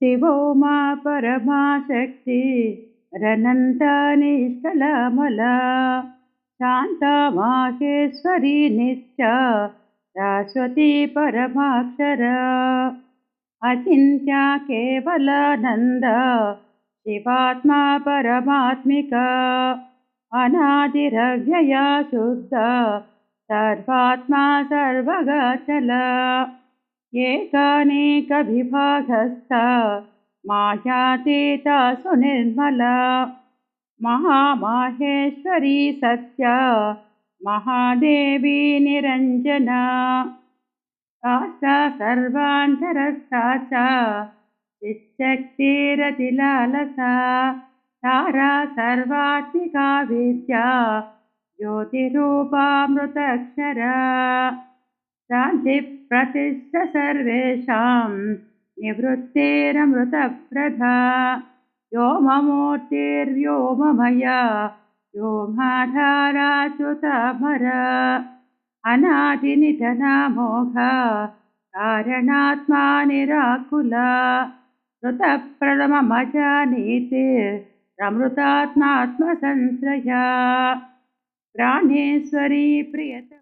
शिवो मा परमा शक्ति रनन्ता निष्कलमला शान्ता माहेश्वरी नित्या शाश्वती परमाक्षरा अचिन्त्या केवलानन्द शिवात्मा परमात्मिका अनादिरव्यया शुद्धा सर्वात्मा सर्वगचला एकानेकविभागस्था मायातीता सुनिर्मला महामाहेश्वरी सत्या महादेवी निरञ्जना आशा सर्वान्तरस्था च चिच्शक्तिरतिलालसा तारा सर्वात्मिका विद्या ज्योतिरूपामृतक्षरा शान्तिप्रतिष्ठ सर्वेषां निवृत्तिरमृतप्रदा व्योममूर्तिर्व्योममया व्योमाधाराच्युतामरा अनादिनिधनामोघा कारणात्मा निराकुला ऋतप्रथममजानीतिरमृतात्मात्मसंश्रया प्राणेश्वरी प्रियतमा।